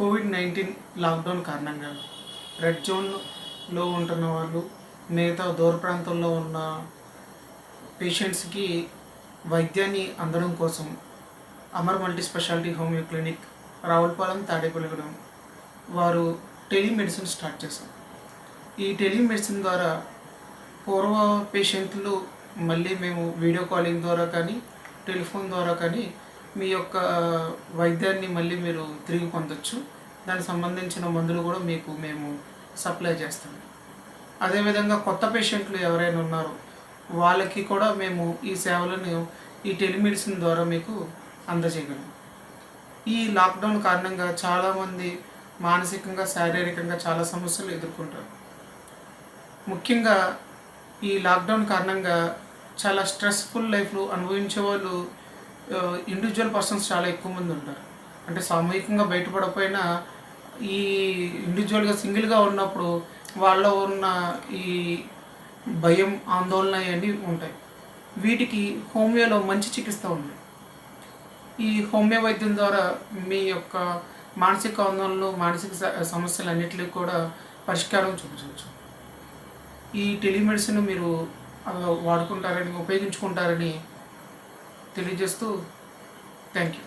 COVID-19 lockdown కారణంగా red జోన్లో ఉంటున్న వాళ్ళు, మిగతా దూర ప్రాంతంలో ఉన్న పేషెంట్స్కి వైద్యాన్ని అందడం కోసం Amar multi speciality homeo clinic Ravulapalem Tadepalligudem వారు టెలిమెడిసిన్ స్టార్ట్ చేశారు. ఈ టెలిమెడిసిన్ ద్వారా పూర్వ పేషెంట్లు మళ్ళీ మేము వీడియో కాలింగ్ ద్వారా కానీ టెలిఫోన్ ద్వారా కానీ మీ యొక్క వైద్యాన్ని మళ్ళీ మీరు తిరిగి పొందొచ్చు. దానికి సంబంధించిన మందులు కూడా మీకు మేము సప్లై చేస్తాము. అదేవిధంగా కొత్త పేషెంట్లు ఎవరైనా ఉన్నారో వాళ్ళకి కూడా మేము ఈ సేవలను ఈ టెలిమెడిసిన్ ద్వారా మీకు అందజేయగలం. ఈ లాక్డౌన్ కారణంగా చాలామంది మానసికంగా, శారీరకంగా చాలా సమస్యలు ఎదుర్కొంటారు. ముఖ్యంగా ఈ లాక్డౌన్ కారణంగా చాలా స్ట్రెస్ఫుల్ లైఫ్లు అనుభవించే వాళ్ళు ఇండివిజువల్ పర్సన్స్ చాలా ఎక్కువ మంది ఉంటారు. అంటే సామూహికంగా బయటపడకపోయినా ఈ ఇండివిజువల్గా సింగిల్గా ఉన్నప్పుడు వాళ్ళలో ఉన్న ఈ భయం, ఆందోళన అవన్నీ ఉంటాయి. వీటికి హోమియోలో మంచి చికిత్స ఉంది. ఈ హోమియో వైద్యం ద్వారా మీ యొక్క మానసిక ఆందోళనలు, మానసిక సమస్యలన్నిటికీ కూడా పరిష్కారం చూపించవచ్చు. ఈ టెలిమెడిసిన్ మీరు వాడుకుంటారని, ఉపయోగించుకుంటారని తెలియజేస్తూ థ్యాంక్ యూ.